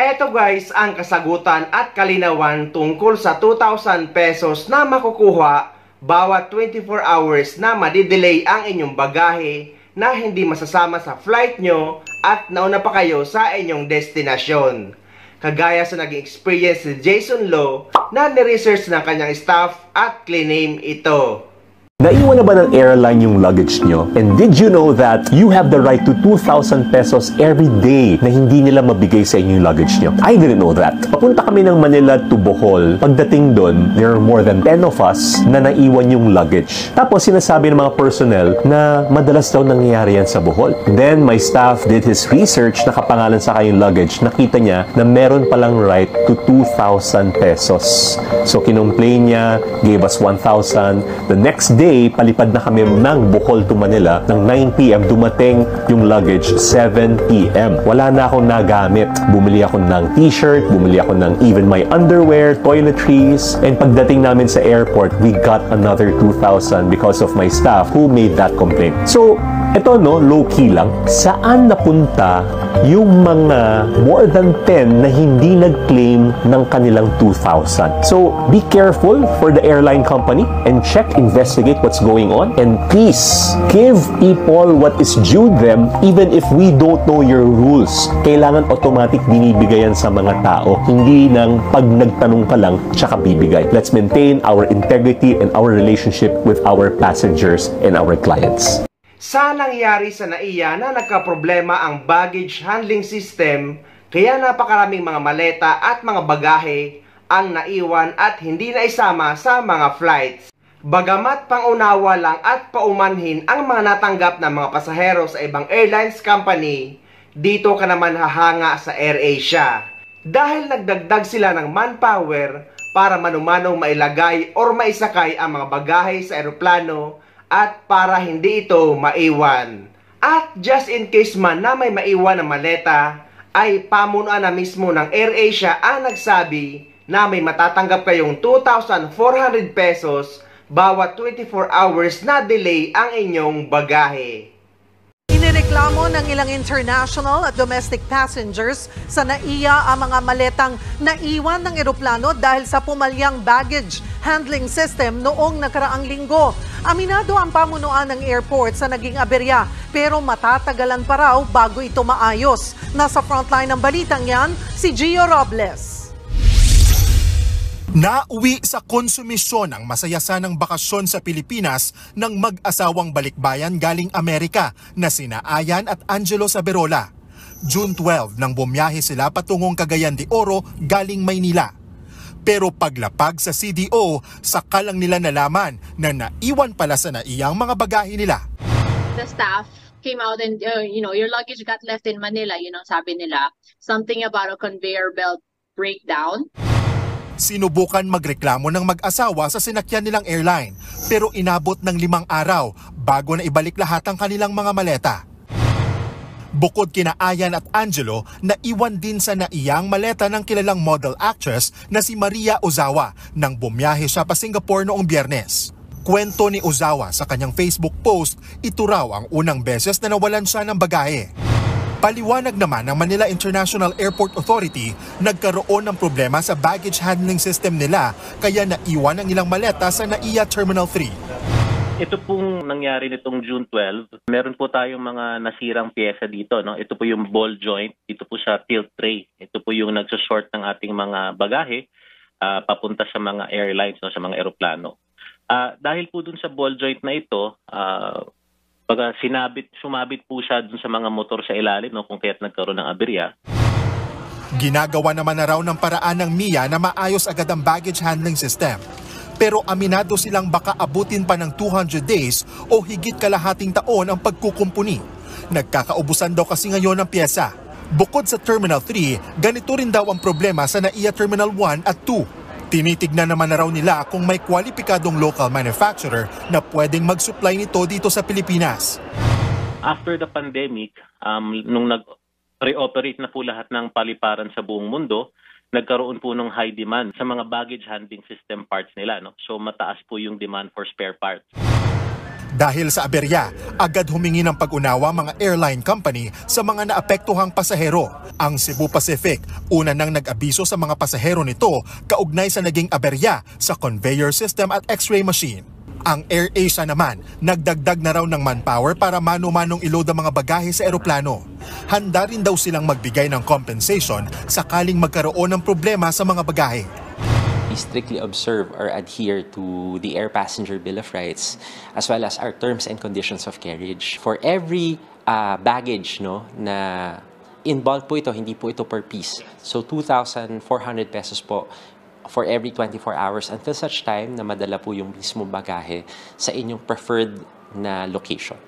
Eto guys ang kasagutan at kalinawan tungkol sa 2,000 pesos na makukuha bawat 24 hours na madidelay ang inyong bagahe na hindi masasama sa flight nyo at nauna pa kayo sa inyong destinasyon. Kagaya sa naging experience ni Jason Lo na niresearch ng kanyang staff at claim ito. Naiwan na ba ng airline yung luggage nyo? And did you know that you have the right to 2,000 pesos every day na hindi nila mabigay sa inyo yung luggage nyo? I didn't know that. Papunta kami ng Manila to Bohol. Pagdating doon, there are more than 10 of us na naiwan yung luggage. Tapos sinasabi ng mga personnel na madalas daw nangyayari yan sa Bohol. Then my staff did his research, nakapangalan sa kayong luggage. Nakita niya na meron palang right to 2,000 pesos. So kinomplain niya, gave us 1,000. The next day, palipad na kami ng Bohol to Manila ng 9 p.m. Dumating yung luggage 7 p.m. Wala na akong nagamit. Bumili ako ng t-shirt, bumili ako ng even my underwear, toiletries. And pagdating namin sa airport, we got another 2,000 because of my staff who made that complaint. So, ito no, low-key lang. Saan napunta yung mga more than 10 na hindi nag-claim ng kanilang 2,000? So, be careful for the airline company and check, investigate what's going on. And please, give people what is due them even if we don't know your rules. Kailangan automatic binibigayan sa mga tao. Hindi nang pag nagtanong ka lang, tsaka bibigay. Let's maintain our integrity and our relationship with our passengers and our clients. Sa nangyari sa NAIA na nagkaproblema ang baggage handling system, kaya napakaraming mga maleta at mga bagahe ang naiwan at hindi na isama sa mga flights. Bagamat pangunawa lang at paumanhin ang mga natanggap ng mga pasahero sa ibang airlines company, dito ka naman hahanga sa AirAsia. Dahil nagdagdag sila ng manpower para manumanong mailagay or maisakay ang mga bagahe sa eroplano at para hindi ito maiwan. At just in case man na may maiwan na maleta, ay pamunuan na mismo ng AirAsia ang nagsabi na may matatanggap kayong 2,400 pesos bawat 24 hours na delay ang inyong bagahe. Inireklamo ng ilang international at domestic passengers sa NAIA ang mga maletang naiwan ng eroplano dahil sa pumalyang baggage handling system noong nakaraang linggo. Aminado ang pamunuan ng airport sa naging aberya pero matatagalan pa raw bago ito maayos. Nasa frontline ng balitang yan, si Gio Robles. Nauwi sa konsumisyon ang masayasanang bakasyon sa Pilipinas ng mag-asawang balikbayan galing Amerika na sina Ayan at Angelo Saberola. June 12 nang bumiyahe sila patungong Cagayan de Oro galing Maynila. Pero paglapag sa CDO, saka lang nila nalaman na naiwan pala sa NAIA ang mga bagahe nila. The staff came out and, your luggage got left in Manila, sabi nila. Something about a conveyor belt breakdown. Sinubukan magreklamo ng mag-asawa sa sinakyan nilang airline pero inabot ng 5 araw bago na ibalik lahat ang kanilang mga maleta. Bukod kina Ayan at Angelo, naiwan din sa NAIA ang maleta ng kilalang model actress na si Maria Ozawa nang bumiyahe siya pa Singapore noong Biyernes. Kwento ni Ozawa sa kanyang Facebook post, ito raw ang unang beses na nawalan siya ng bagahe. Paliwanag naman ng Manila International Airport Authority, nagkaroon ng problema sa baggage handling system nila kaya naiwan ang ilang maleta sa NAIA Terminal 3. Ito pong nangyari nitong June 12, meron po tayong mga nasirang pyesa dito. No? Ito po yung ball joint, ito po sa tilt tray. Ito po yung nagsushort ng ating mga bagahe papunta sa mga airlines, no? Sa mga eroplano. Dahil po dun sa ball joint na ito, pag sumabit po siya dun sa mga motor sa ilalim, no, kung kaya't nagkaroon ng aberya. Ginagawa naman na raw ng paraan ng MIA na maayos agad ang baggage handling system. Pero aminado silang baka abutin pa ng 200 days o higit kalahating taon ang pagkukumpuni. Nagkakaubusan daw kasi ngayon ng pyesa. Bukod sa Terminal 3, ganito rin daw ang problema sa NAIA Terminal 1 at 2. Tinitignan naman na raw nila kung may kwalipikadong local manufacturer na pwedeng mag-supply nito dito sa Pilipinas. After the pandemic, nung nag-reoperate na po lahat ng paliparan sa buong mundo, nagkaroon po ng high demand sa mga baggage handling system parts nila. No? So mataas po yung demand for spare parts. Dahil sa aberya, agad humingi ng pag-unawa mga airline company sa mga naapektuhang pasahero. Ang Cebu Pacific, una nang nag-abiso sa mga pasahero nito kaugnay sa naging aberya sa conveyor system at x-ray machine. Ang AirAsia naman, nagdagdag na raw ng manpower para mano-manong iload ang mga bagahe sa eroplano. Handa rin daw silang magbigay ng compensation sakaling magkaroon ng problema sa mga bagahe. We strictly observe or adhere to the Air Passenger Bill of Rights as well as our terms and conditions of carriage. For every baggage na in bulk po ito, hindi po ito per piece. So 2,400 pesos po for every 24 hours until such time na madala po yung mismo bagahe sa inyong preferred na location.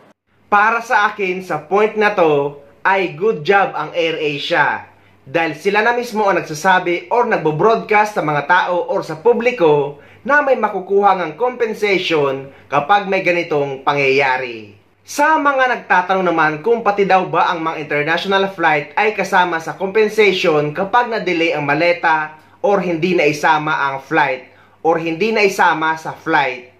Para sa akin, sa point na to, ay good job ang AirAsia. Dahil sila na mismo ang nagsasabi or nagbo-broadcast sa mga tao or sa publiko na may makukuha ng compensation kapag may ganitong pangyayari. Sa mga nagtatanong naman kung pati daw ba ang mga international flight ay kasama sa compensation kapag na-delay ang maleta or hindi na isama ang flight or hindi na isama sa flight.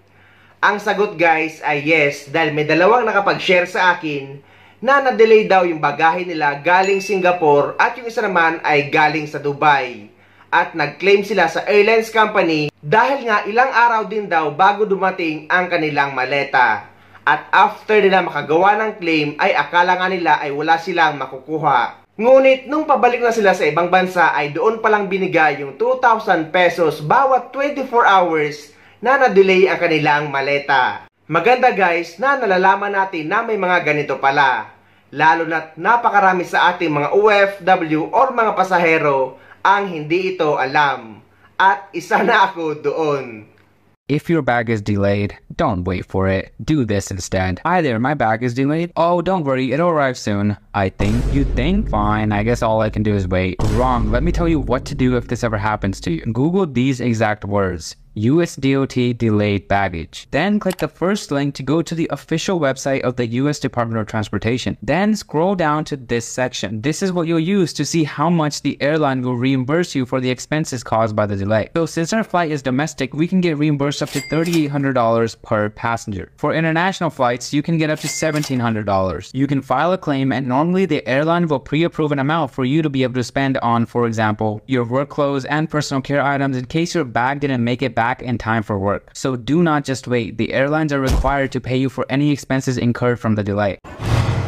Ang sagot guys ay yes, dahil may dalawang nakapag-share sa akin na na-delay daw yung bagahe nila galing Singapore at yung isa naman ay galing sa Dubai. At nag-claim sila sa airlines company dahil nga ilang araw din daw bago dumating ang kanilang maleta. At after nila makagawa ng claim ay akala nga nila ay wala silang makukuha. Ngunit nung pabalik na sila sa ibang bansa ay doon palang binigay yung 2,000 pesos bawat 24 hours na na-delay ang kanilang maleta. Maganda guys na nalalaman natin na may mga ganito pala. Lalo na't napakarami sa ating mga OFW or mga pasahero ang hindi ito alam. At isa na ako doon. If your bag is delayed, don't wait for it. Do this instead. Hi there, my bag is delayed. Oh, don't worry, it'll arrive soon. I think. You think? Fine, I guess all I can do is wait. Wrong. Let me tell you what to do if this ever happens to you. Google these exact words. US DOT delayed baggage. Then click the first link to go to the official website of the US Department of Transportation. Then scroll down to this section. This is what you'll use to see how much the airline will reimburse you for the expenses caused by the delay. So since our flight is domestic, we can get reimbursed up to $3,800 per passenger. For international flights, you can get up to $1,700. You can file a claim and normally the airline will pre-approve an amount for you to be able to spend on, for example, your work clothes and personal care items in case your bag didn't make it back in time for work. So do not just wait. The airlines are required to pay you for any expenses incurred from the delay.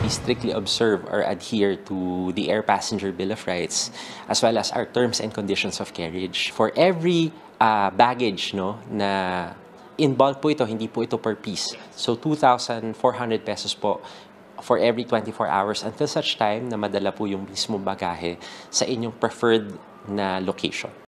We strictly observe or adhere to the Air Passenger Bill of Rights as well as our terms and conditions of carriage. For every baggage na in bulk po ito, hindi po ito per piece. So 2,400 pesos po for every 24 hours until such time na madala po yung mismo bagahe sa inyong preferred na location.